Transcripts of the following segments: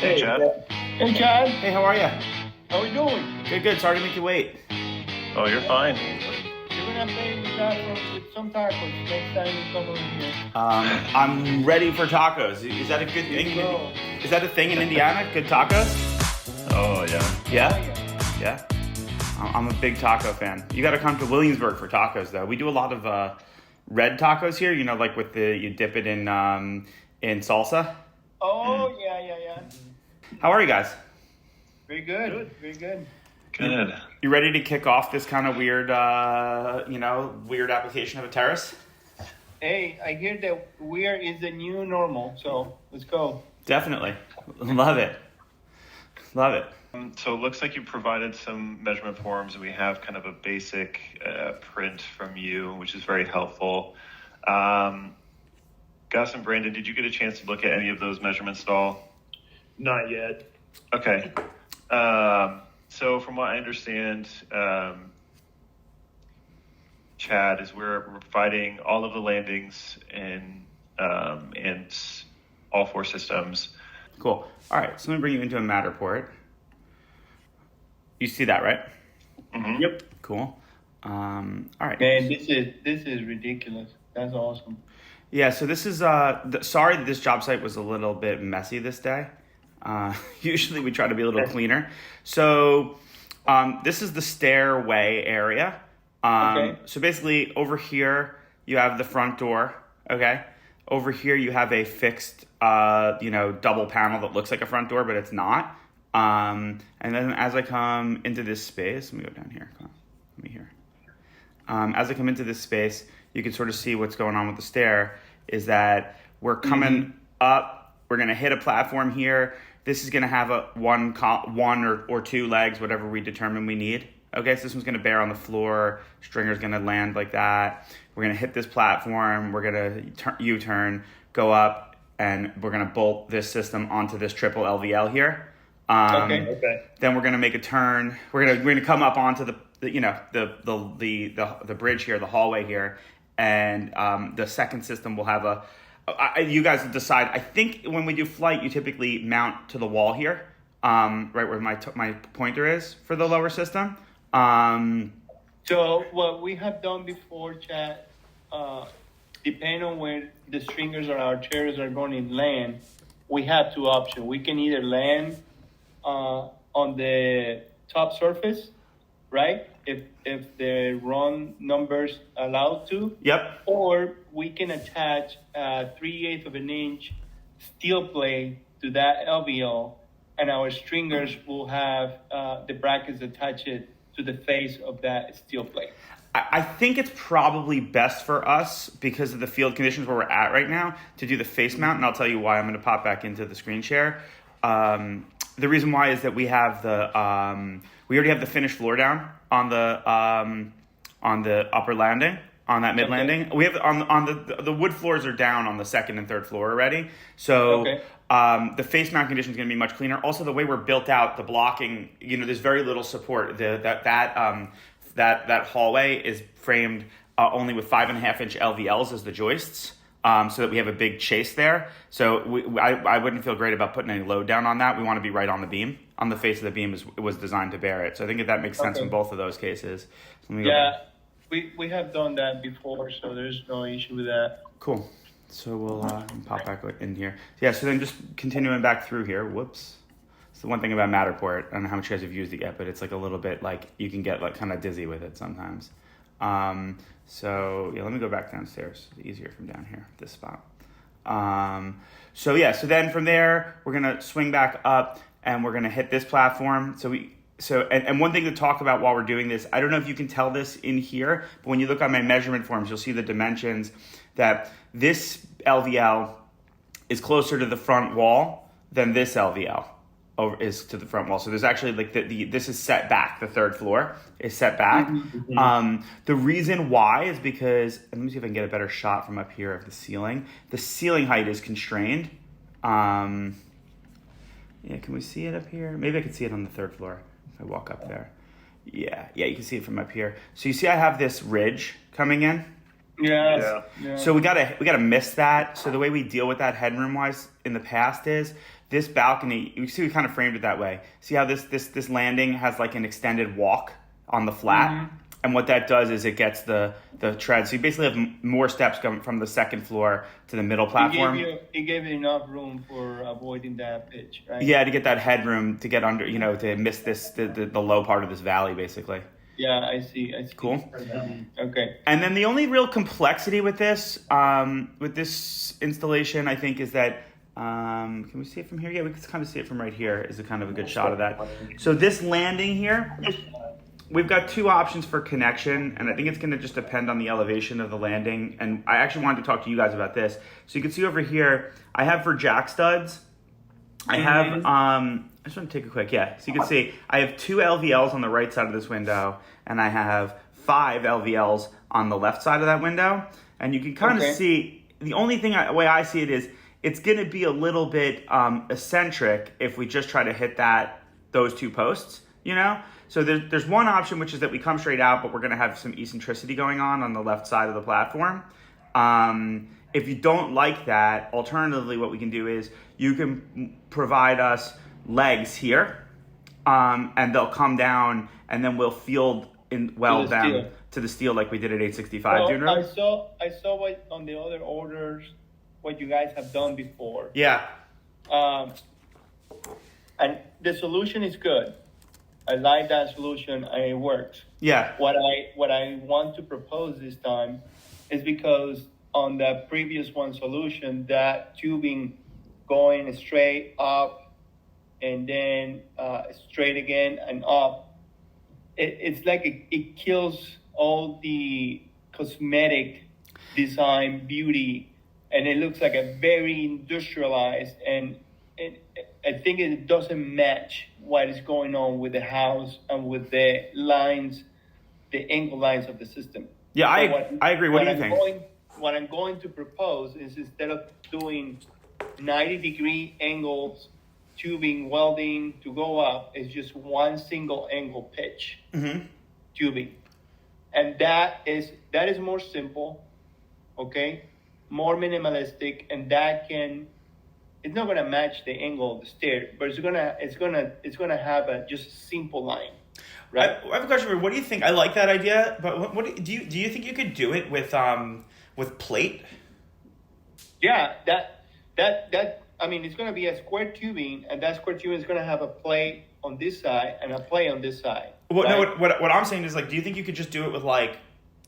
Hey, Chad. Hey, Chad. Hey, how are you? How are we doing? Good. Sorry to make you wait. Oh, you're fine. You're gonna pay me back with some tacos next time you come over here. I'm ready for tacos. Is that a good thing? Bro. Is that a thing in Indiana? Good tacos? Oh, yeah. Yeah? Yeah. I'm a big taco fan. You got to come to Williamsburg for tacos, though. We do a lot of red tacos here. You know, like with you dip it in salsa. Oh, yeah. How are you guys? Very good. Very good. Good. You ready to kick off this kind of weird, weird application of a terrace? Hey, I hear that weird is the new normal, so let's go. Definitely. Love it. Love it. So it looks like you provided some measurement forms, and we have kind of a basic print from you, which is very helpful. Gus and Brandon, did you get a chance to look at any of those measurements at all? Not yet. Okay. So from what I understand, Chad, is we're providing all of the landings and all four systems. Cool. All right, so let me bring you into a Matterport. You see that, right? Mm-hmm. Yep. Cool. All right. Man, this is ridiculous. That's awesome. Yeah, so this is, sorry that this job site was a little bit messy this day. Usually we try to be a little cleaner. So this is the stairway area. Okay. So basically over here you have the front door, okay? Over here you have a fixed, double panel that looks like a front door, but it's not. And then as I come into this space, let me go down here. Come on, let me here. As I come into this space, you can sort of see what's going on with the stair is that we're coming up. We're going to hit a platform here. This is going to have a one or two legs, whatever we determine we need. Okay, so this one's going to bear on the floor. Stringer's going to land like that. We're going to hit this platform. We're going to U-turn, go up, and we're going to bolt this system onto this triple LVL here. Okay. Then we're going to make a turn. We're going to come up onto the bridge here, the hallway here, and the second system will have you guys decide. I think when we do flight, you typically mount to the wall here, right where my pointer is for the lower system. So what we have done before, Chad, depending on where the stringers or our chairs are going to land, we have two options. We can either land on the top surface, right? If the run numbers allow to. Yep. Or we can attach a 3/8 of an inch steel plate to that LVL, and our stringers will have the brackets attached to the face of that steel plate. I think it's probably best for us because of the field conditions where we're at right now to do the face mount, and I'll tell you why. I'm going to pop back into the screen share. The reason why is that we have we already have the finished floor down on the upper landing, on that mid landing. We have on the wood floors are down on the second and third floor already. So the face mount condition is going to be much cleaner. Also, the way we're built out, the blocking, there's very little support. That hallway is framed only with 5.5-inch LVLs as the joists. So that we have a big chase there. So I wouldn't feel great about putting any load down on that. We want to be right on the beam. On the face of the beam was designed to bear it. So I think that makes sense in both of those cases. So we have done that before, so there's no issue with that. Cool. So we'll pop back in here. Yeah, so then just continuing back through here. Whoops. So one thing about Matterport, I don't know how much you guys have used it yet, but it's like a little bit like you can get like kind of dizzy with it sometimes. So let me go back downstairs. It's easier from down here, this spot. So then from there, we're going to swing back up and we're going to hit this platform. And one thing to talk about while we're doing this, I don't know if you can tell this in here, but when you look on my measurement forms, you'll see the dimensions that this LVL is closer to the front wall than this LVL is to the front wall. So there's actually like this is set back. The third floor is set back. The reason why is because, let me see if I can get a better shot from up here of the ceiling. The ceiling height is constrained. Can we see it up here? Maybe I can see it on the third floor if I walk up there. Yeah, you can see it from up here. So you see I have this ridge coming in. Yeah. So we gotta miss that. So the way we deal with that headroom wise in the past is this balcony, you see we kind of framed it that way. See how this landing has like an extended walk on the flat? Mm-hmm. And what that does is it gets the tread. So you basically have more steps coming from the second floor to the middle platform. It gave you enough room for avoiding that pitch, right? Yeah, to get that headroom, to get under, to miss the low part of this valley, basically. Yeah, I see. Cool. Okay. And then the only real complexity with this installation, I think, is that, can we see it from here? Yeah, we can kind of see it from right here. Is a kind of a good shot of that. So this landing here, we've got two options for connection, and I think it's going to just depend on the elevation of the landing. And I actually wanted to talk to you guys about this. So you can see over here, I have for jack studs, I have, I just want to take a quick, so you can see I have 2 LVLs on the right side of this window, and I have 5 LVLs on the left side of that window. And you can kind of see, the only thing, way I see it is, it's going to be a little bit eccentric if we just try to hit those 2 posts, So there's one option, which is that we come straight out, but we're going to have some eccentricity going on the left side of the platform. If you don't like that, alternatively, what we can do is you can provide us legs here, and they'll come down, and then we'll field down to the steel like we did at 865. Well, I saw what on the other orders, what you guys have done before. Yeah. And the solution is good. I like that solution, and it works. Yeah. What I want to propose this time is because on the previous one solution, that tubing going straight up and then straight again and up, it's like it kills all the cosmetic design beauty, and it looks like a very industrialized, and I think it doesn't match what is going on with the house and with the lines, the angle lines of the system. Yeah, I agree. What do you think? What I'm going to propose is, instead of doing 90-degree angles, tubing, welding to go up, is just one single angle pitch tubing. And that is more simple, okay? More minimalistic, and it's not gonna match the angle of the stair, but it's gonna have a just simple line. Right. I have a question for you. What do you think? I like that idea, but what do you think you could do it with plate? Yeah, that I mean, it's gonna be a square tubing, and that square tubing is gonna have a plate on this side and a plate on this side. Right? What I'm saying is, like, do you think you could just do it with like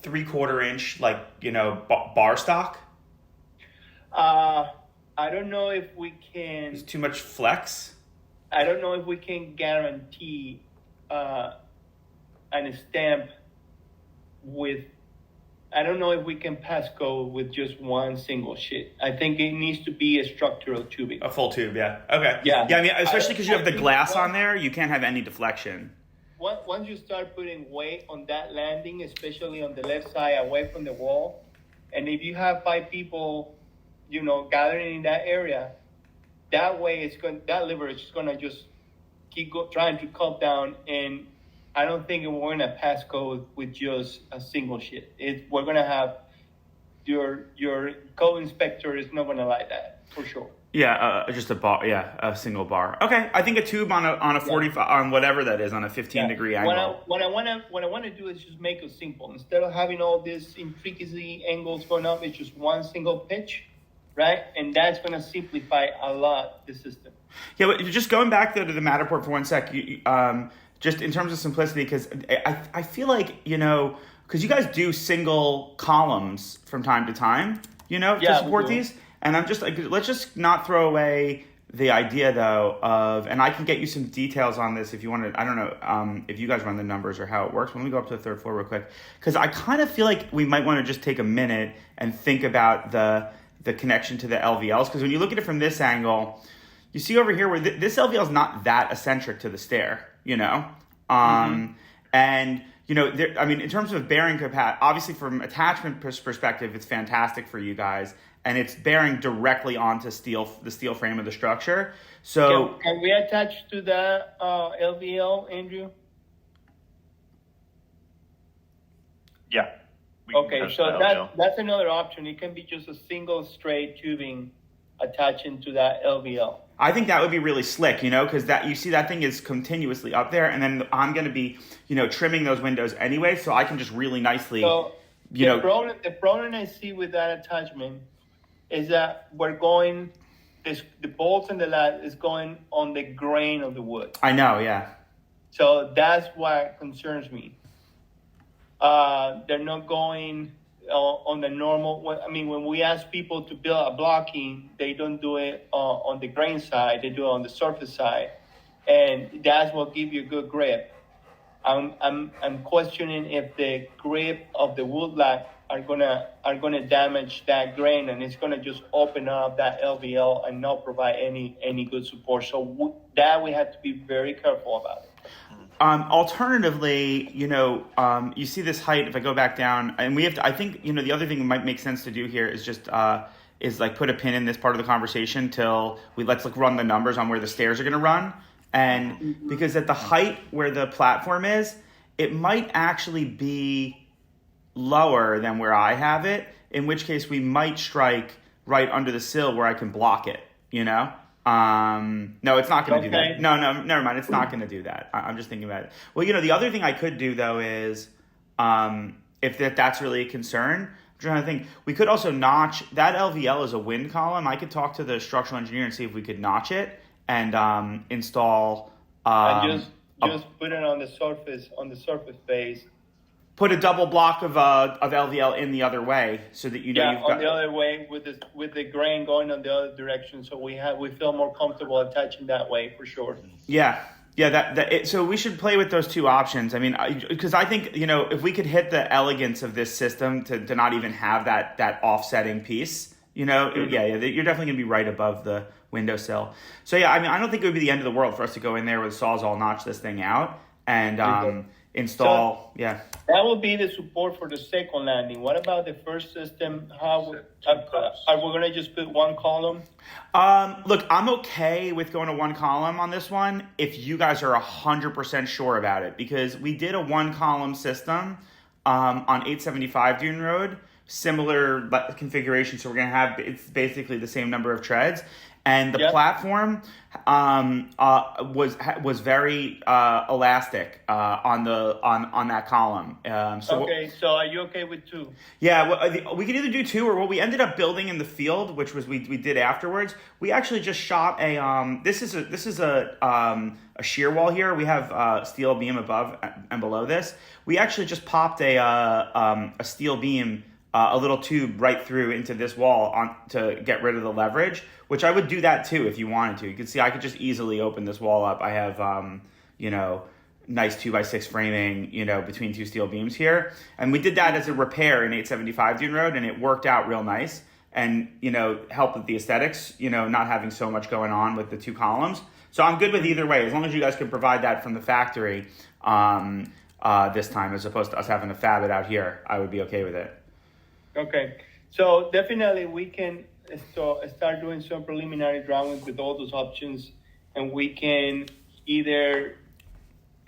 3/4 inch, bar stock? I don't know if we can. It's too much flex. I don't know if we can guarantee an stamp with. I don't know if we can pass code with just one single sheet. I think it needs to be a structural tubing. A full tube, yeah. Okay. Yeah. Yeah, I mean, especially because you have the glass on there, you can't have any deflection. Once you start putting weight on that landing, especially on the left side, away from the wall, and if you have 5 people, gathering in that area, that way that leverage is gonna just keep trying to cut down, and I don't think we're gonna pass code with just a single sheet. We're gonna have your code inspector is not gonna like that for sure. Yeah, just a bar. Yeah, a single bar. Okay, I think a tube on a 45 on whatever that is, on a 15-degree angle. What I wanna do is just make it simple. Instead of having all these intricacy angles going up, it's just one single pitch, right? And that's gonna simplify a lot the system. Yeah, but just going back though to the Matterport for one sec, just in terms of simplicity, because I feel like, because you guys do single columns from time to time, to support these. And I'm just like, let's just not throw away the idea though of, and I can get you some details on this if you want to, I don't know if you guys run the numbers or how it works. Let me go up to the 3rd floor real quick, because I kind of feel like we might want to just take a minute and think about the connection to the LVLs. Because when you look at it from this angle, you see over here where this LVL is not that eccentric to the stair, and in terms of bearing capacity, obviously from attachment perspective, it's fantastic for you guys, and it's bearing directly onto the steel frame of the structure. So can we attach to the LVL, Andrew? Yeah. Okay, so that's another option. It can be just a single straight tubing attaching to that LVL. I think that would be really slick, because that you see that thing is continuously up there, and then I'm going to be, trimming those windows anyway, so I can just really nicely, So the problem I see with that attachment is that the bolts and the lat is going on the grain of the wood. I know, yeah. So that's what concerns me. They're not going on the normal. I mean, when we ask people to build a blocking, they don't do it on the grain side. They do it on the surface side, and that's what gives you a good grip. I'm questioning if the grip of the wood lat are gonna damage that grain, and it's gonna just open up that LVL and not provide any good support. So that we have to be very careful about it. Alternatively, you see this height. If I go back down, and we have to, I think, the other thing that might make sense to do here is just is like put a pin in this part of the conversation till let's run the numbers on where the stairs are going to run, and because at the height where the platform is, it might actually be lower than where I have it. In which case, we might strike right under the sill where I can block it. No, it's not going to do that. No, never mind. It's not going to do that. I'm just thinking about it. Well, the other thing I could do though is, if that's really a concern, I'm trying to think. We could also notch that LVL as a wind column. I could talk to the structural engineer and see if we could notch it and install. And just put it on the surface base. Put a double block of LVL in the other way, so that you've got the other way with the grain going on the other direction, so we feel more comfortable attaching that way for sure. Yeah. So we should play with those two options. I mean, because I think if we could hit the elegance of this system to not even have that offsetting piece, you're definitely going to be right above the windowsill. So yeah, I mean, I don't think it would be the end of the world for us to go in there with Sawzall, notch this thing out, and install. So that will be the support for the second landing. What about the first system? Are we going to just put one column? Look, I'm okay with going to one column on this one if you guys are 100% sure about it, because we did a one column system on 875 Dune Road, similar configuration. So we're going to have, it's basically the same number of treads. And the platform was very elastic on that column. So are you okay with two? Yeah, well, we could either do two, or what we ended up building in the field, which was we did afterwards. We actually just shot a this is a shear wall here. We have steel beam above and below this. We actually just popped a steel beam. A little tube right through into this wall to get rid of the leverage, which I would do that too if you wanted to. You can see I could just easily open this wall up. I have, nice 2x6 framing, between two steel beams here. And we did that as a repair in 875 Dune Road, and it worked out real nice and, helped with the aesthetics, not having so much going on with the two columns. So I'm good with either way, as long as you guys can provide that from the factory this time, as opposed to us having to fab it out here. I would be okay with it. Okay, so definitely we can start doing some preliminary drawings with all those options, and we can either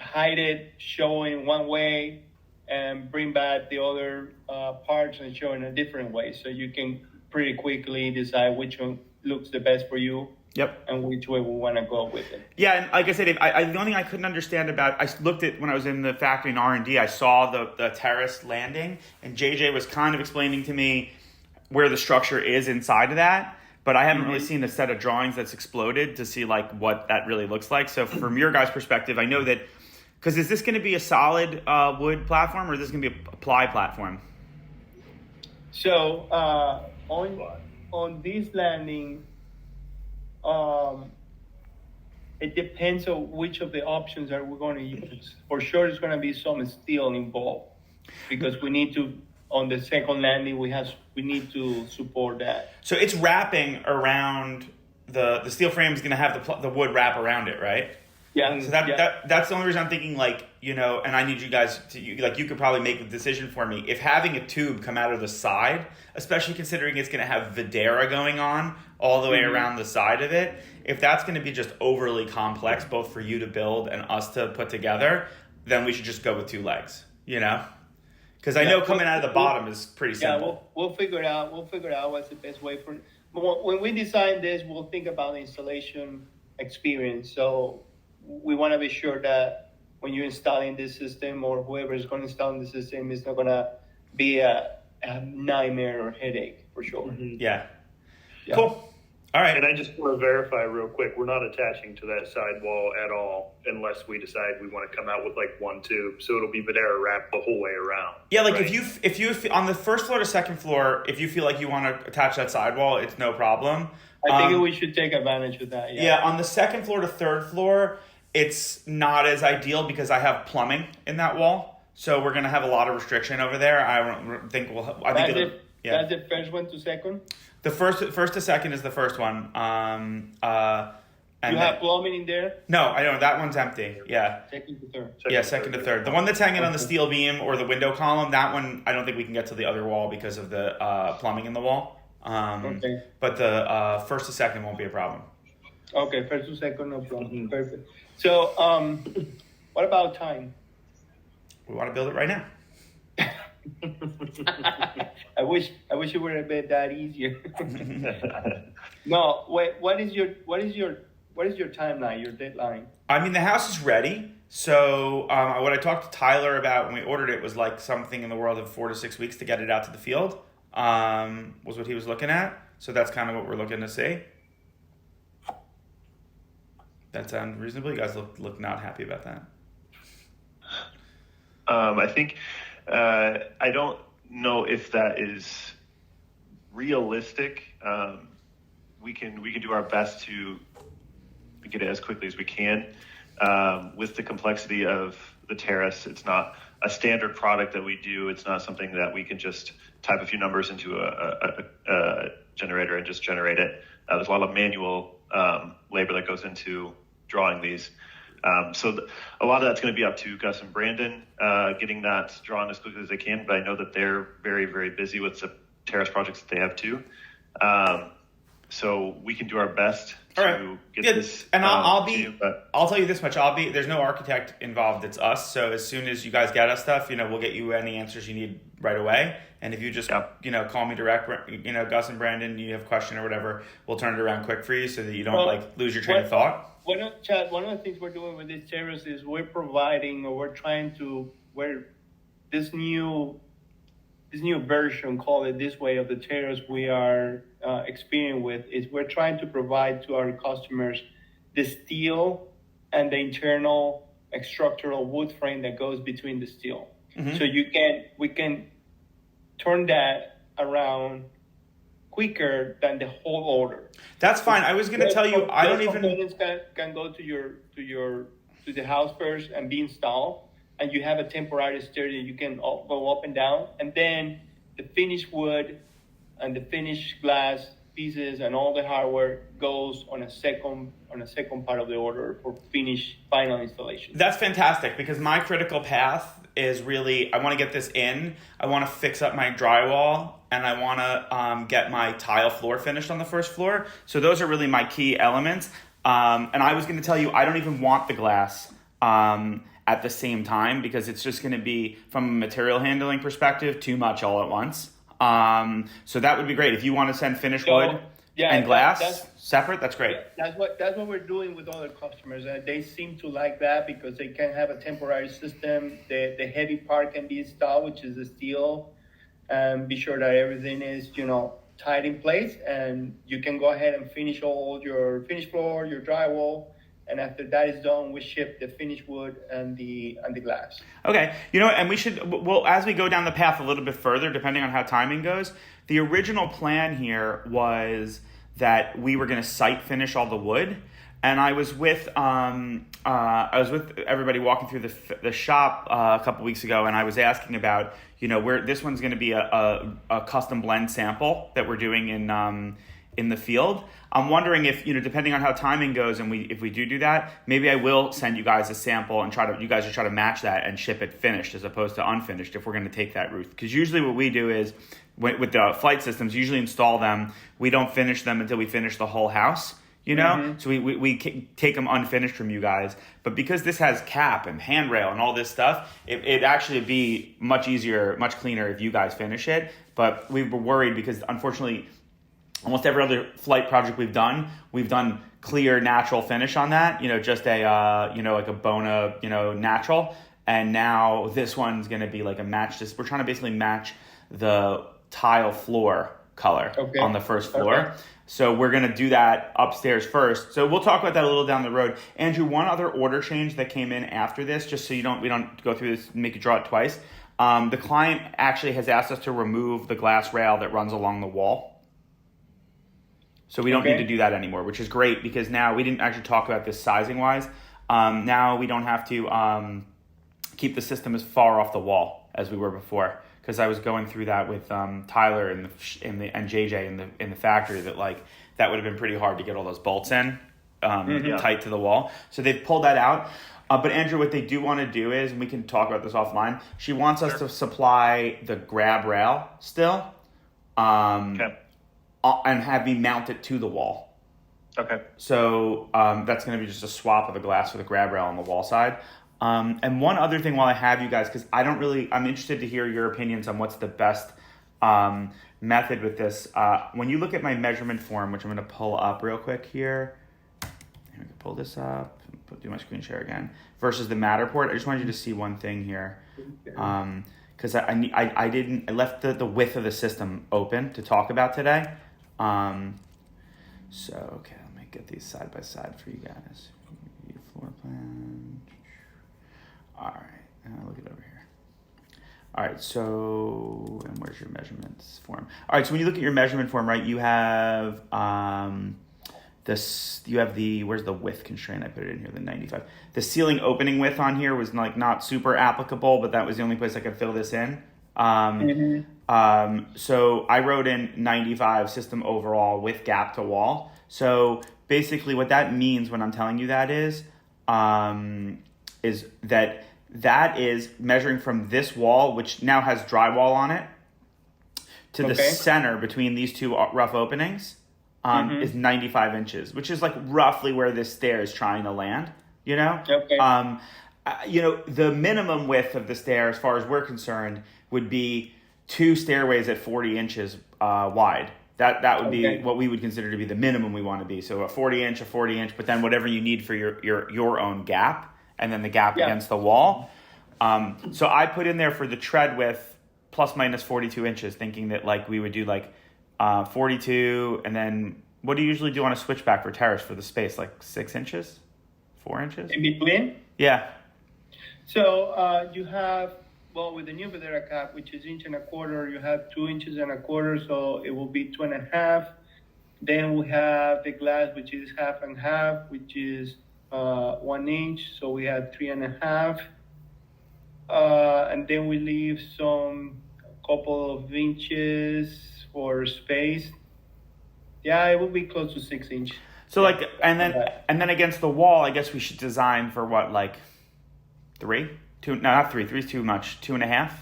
hide it, showing one way, and bring back the other parts and show in a different way. So you can pretty quickly decide which one looks the best for you. Yep. And which way we want to go with it. Yeah, and like I said, the only thing I couldn't understand about, I looked at when I was in the factory in R&D, I saw the terrace landing, and JJ was kind of explaining to me where the structure is inside of that, but I haven't really seen a set of drawings that's exploded to see what that really looks like. So from your guys' perspective, I know that, because is this going to be a solid wood platform, or is this going to be a ply platform? So on this landing, it depends on which of the options are we going to use. For sure, there's going to be some steel involved, because we need to, on the second landing, we need to support that. So it's wrapping around the steel frame is going to have the wood wrap around it, right? Yeah. So that's the only reason I'm thinking, and I need you guys to, you could probably make the decision for me. If having a tube come out of the side, especially considering it's going to have Videra going on all the way around the side of it, if that's going to be just overly complex, both for you to build and us to put together, then we should just go with two legs, Because I know coming out of the bottom is pretty simple. Yeah, we'll figure it out. We'll figure out what's the best way for. when we design this, we'll think about the installation experience. So we want to be sure that when you're installing this system, or whoever is going to install the system, it's not going to be a nightmare or headache for sure. Mm-hmm. Yeah. Yeah. Cool. All right. And I just want to verify real quick, we're not attaching to that sidewall at all unless we decide we want to come out with like one tube. So it'll be Videra wrapped the whole way around. Yeah, like right? if you on the first floor to second floor, if you feel like you want to attach that sidewall, it's no problem. I think we should take advantage of that. Yeah, on the second floor to third floor, it's not as ideal because I have plumbing in that wall, so we're gonna have a lot of restriction over there. I don't think we'll. I think it'll, yeah. That's the first one to second. The first to second is the first one. And you have plumbing in there. No, I don't. That one's empty. Yeah. Second to third. Second to third. The one that's hanging on the steel beam or the window column, that one I don't think we can get to the other wall because of the plumbing in the wall. Okay. But the first to second won't be a problem. Okay, first to second, no problem. Perfect. So, what about time? We want to build it right now. I wish it were a bit that easier. No, wait. What is your timeline? Your deadline? I mean, the house is ready. So what I talked to Tyler about when we ordered it was like something in the world of 4 to 6 weeks to get it out to the field. Was what he was looking at. So that's kind of what we're looking to see. That sounds reasonable. You guys look not happy about that. I think I don't know if that is realistic. We can do our best to get it as quickly as we can. With the complexity of the terrace, it's not a standard product that we do. It's not something that we can just type a few numbers into a generator and just generate it. There's a lot of manual labor that goes into drawing these. So a lot of that's going to be up to Gus and Brandon, getting that drawn as quickly as they can. But I know that they're very, very busy with the terrace projects that they have too. So we can do our best to get this. And I'll be. to you, but I'll tell you this much. There's no architect involved. It's us. So as soon as you guys get us stuff, we'll get you any answers you need right away. And if you just, call me direct, Gus and Brandon, you have a question or whatever, we'll turn it around quick for you so that you don't lose your train of thought. Chad, one of the things we're doing with this terrace is we're trying to this new version, call it this way, of the terrace we are experiencing with, is we're trying to provide to our customers the steel and the internal structural wood frame that goes between the steel. Mm-hmm. So we can turn that around quicker than the whole order. That's fine. I was going to tell you, I don't even. Components can go to the house first and be installed, and you have a temporary stair that you can go up and down, and then the finished wood and the finished glass pieces and all the hardware goes on a second part of the order for final installation. That's fantastic, because my critical path is really, I want to get this in, I want to fix up my drywall, and I want to get my tile floor finished on the first floor. So those are really my key elements. And I was going to tell you, I don't even want the glass at the same time, because it's just going to be, from a material handling perspective, too much all at once. So that would be great. If you want to send finished wood and glass separate, that's great. That's what we're doing with other customers. They seem to like that because they can have a temporary system. The heavy part can be installed, which is the steel, and be sure that everything is, tight in place, and you can go ahead and finish all your finished floor, your drywall. And after that is done, we ship the finished wood and the glass. Okay. And we should, as we go down the path a little bit further, depending on how timing goes, the original plan here was that we were going to site finish all the wood. And I was with everybody walking through the shop a couple weeks ago, and I was asking about, where this one's going to be a custom blend sample that we're doing in the field. I'm wondering if, depending on how timing goes, and if we do that, maybe I will send you guys a sample and you guys try to match that and ship it finished as opposed to unfinished, if we're going to take that route. Because usually what we do is, with the flight systems, usually install them, we don't finish them until we finish the whole house, Mm-hmm. So we take them unfinished from you guys. But because this has cap and handrail and all this stuff, it actually be much easier, much cleaner if you guys finish it. But we were worried because, unfortunately, almost every other flight project we've done clear natural finish on that, just a like a Bona, natural. And now this one's going to be like a match. We're trying to basically match the tile floor color on the first floor. Okay. So we're going to do that upstairs first. So we'll talk about that a little down the road. Andrew, one other order change that came in after this, just so we don't go through this, make you draw it twice. The client actually has asked us to remove the glass rail that runs along the wall. So we don't need to do that anymore, which is great because now we didn't actually talk about this sizing wise. Now we don't have to keep the system as far off the wall as we were before, because I was going through that with Tyler and JJ in the factory that that would have been pretty hard to get all those bolts in tight to the wall. So they've pulled that out. But Andrew, what they do want to do is, and we can talk about this offline, she wants us to supply the grab rail still. And have me mount it to the wall. Okay. So that's going to be just a swap of the glass for the grab rail on the wall side. And one other thing while I have you guys, because I'm interested to hear your opinions on what's the best method with this. When you look at my measurement form, which I'm going to pull up real quick here. We can pull this up, do my screen share again, versus the Matterport. I just wanted you to see one thing here. Because I left the width of the system open to talk about today. So, okay, let me get these side by side for you guys. View floor plan. All right, look it over here. All right, so, and where's your measurements form? All right, so when you look at your measurement form, right, you have where's the width constraint? I put it in here, the 95. The ceiling opening width on here was not super applicable, but that was the only place I could fill this in. So I wrote in 95 system overall with gap to wall. So basically what that means when I'm telling you that is that is measuring from this wall, which now has drywall on it, to the center between these two rough openings, is 95 inches, which is roughly where this stair is trying to land, Okay. The minimum width of the stair, as far as we're concerned, would be 2 stairways at 40 inches wide. That would be what we would consider to be the minimum we want to be. So a 40 inch, but then whatever you need for your own gap, and then the gap against the wall. So I put in there for the tread width plus minus 42 inches, thinking that we would do 42, and then what do you usually do on a switchback for terrace for the space? 6 inches, 4 inches in between. Yeah. So you have, with the new Vedera cap, which is 1.25 inches, you have 2.25 inches, so it will be 2.5. Then we have the glass, which is half and half, which is 1 inch, so we have 3.5. And then we leave some couple of inches for space. Yeah, it will be close to 6 inch. So and then against the wall, I guess we should design for what, 3? 2? No, not 3. 3 is too much. 2.5.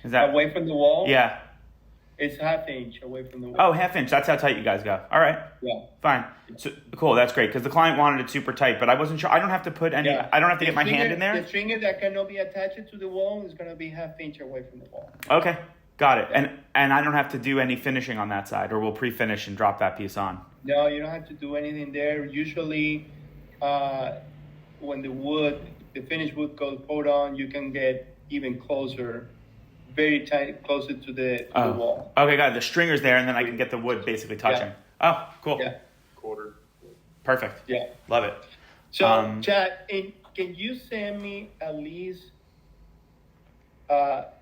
Is that away from the wall? Yeah. It's ½ inch away from the wall. Oh, ½ inch. That's how tight you guys go. All right. Yeah. Fine. So, cool. That's great because the client wanted it super tight, but I wasn't sure. I don't have to put any. Yeah. I don't have to get my hand in there. The stringer that cannot be attached to the wall is going to be ½ inch away from the wall. Okay. Got it. Yeah. And I don't have to do any finishing on that side, or we'll pre-finish and drop that piece on. No, you don't have to do anything there. Usually, when the finished wood goes poured on, you can get even closer, very tight, closer to the wall. Okay, got it. The stringer's there, and then I can get the wood basically touching. Yeah. Oh, cool. Yeah. Quarter. Perfect. Yeah. Love it. So, Chad, can you send me at least that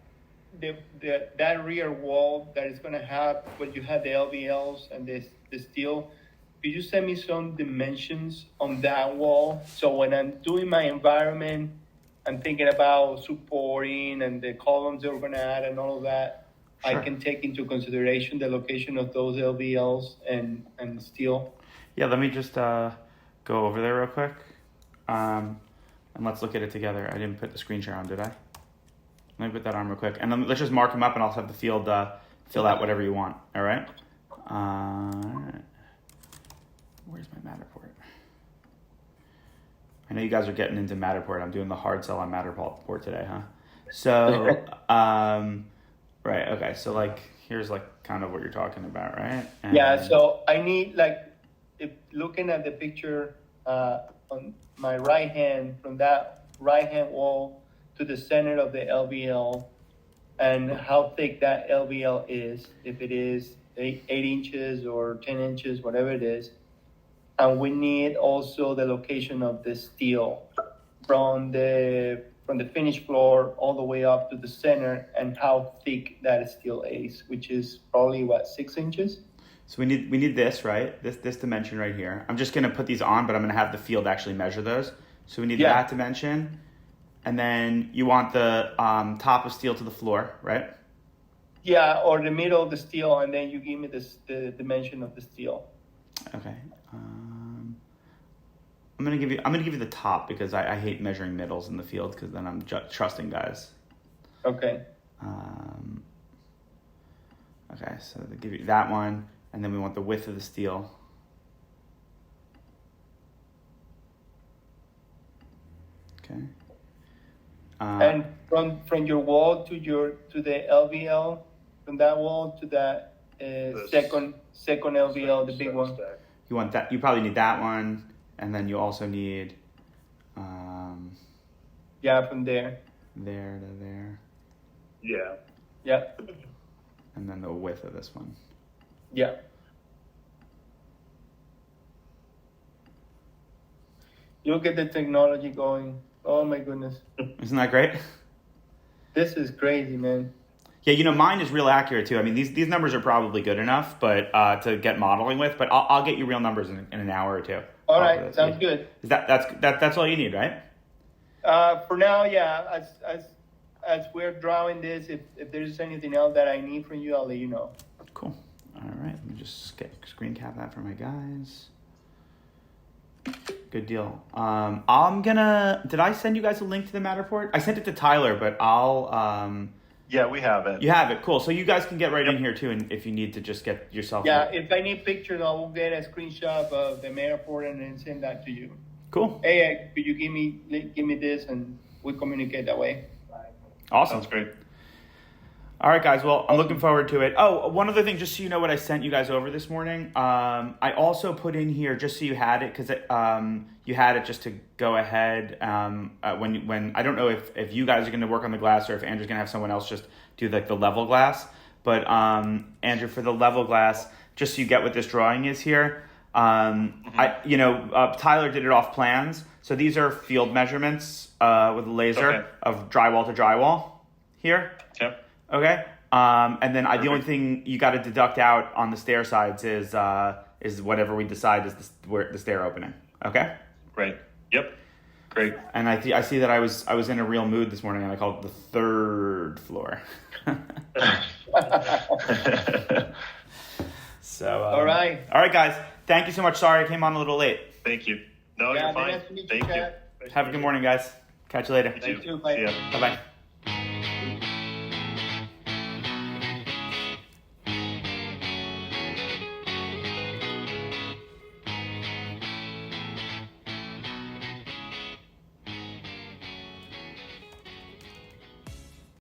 rear wall that is going to have when you have the LVLs and the steel? Could you send me some dimensions on that wall? So when I'm doing my environment, I'm thinking about supporting and the columns that we're going to add and all of that. Sure. I can take into consideration the location of those LVLs and steel. Yeah, let me just go over there real quick. And let's look at it together. I didn't put the screen share on, did I? Let me put that on real quick. And then let's just mark them up and I'll have the field fill out whatever you want. All right? Where's my Matterport? I know you guys are getting into Matterport. I'm doing the hard sell on Matterport today, huh? So, right, okay. So here's like kind of what you're talking about, right? And Yeah, so I need if looking at the picture on my right hand, from that right hand wall to the center of the LVL, and how thick that LVL is, if it is 8 inches or 10 inches, whatever it is. And we need also the location of the steel from the finished floor all the way up to the center, and how thick that steel is, which is probably 6 inches. So we need this, right? This dimension right here. I'm just gonna put these on, but I'm gonna have the field actually measure those. So we need that dimension, and then you want the top of steel to the floor, right? Yeah, or the middle of the steel, and then you give me the dimension of the steel. Okay. I'm gonna give you the top because I hate measuring middles in the field because then I'm trusting guys. Okay. Okay, so they give you that one, and then we want the width of the steel. Okay. And from your wall to the LVL, from that wall to that second LVL, the big one. You want that? You probably need that one, and then you also need. From there. There to there. Yeah. Yeah. And then the width of this one. Yeah. Look at the technology going. Oh my goodness. Isn't that great? This is crazy, man. Yeah, mine is real accurate too. I mean, these numbers are probably good enough, but to get modeling with. But I'll get you real numbers in an hour or two. All right, sounds good. Is that's all you need, right? For now, yeah. As we're drawing this, if there's anything else that I need from you, I'll let you know. Cool. All right, let me just screen cap that for my guys. Good deal. Did I send you guys a link to the Matterport? I sent it to Tyler, but I'll. Yeah, we have it. You have it. Cool. So you guys can get right in here too, and if you need to just get yourself. Yeah, if I need pictures, I will get a screenshot of the Matterport and then send that to you. Cool. Hey, could you give me this, and we communicate that way. Awesome. Sounds great. All right, guys. Well, I'm looking forward to it. Oh, one other thing, just so you know what I sent you guys over this morning. I also put in here, just so you had it, because you had it just to go ahead. When I don't know if you guys are going to work on the glass or if Andrew's going to have someone else just do the level glass. But Andrew, for the level glass, just so you get what this drawing is here. Tyler did it off plans. So these are field measurements with a laser of drywall to drywall here. Yep. Okay. And then the only thing you got to deduct out on the stair sides is whatever we decide is the stair opening. Okay. Right. Yep. Great. And I see that I was in a real mood this morning, and I called it the third floor. So. All right. All right, guys. Thank you so much. Sorry I came on a little late. Thank you. No, you're fine. Nice to meet you, Thank you. Chad. Have a good morning, guys. Catch you later. You too. You too. Bye. See ya. Bye bye.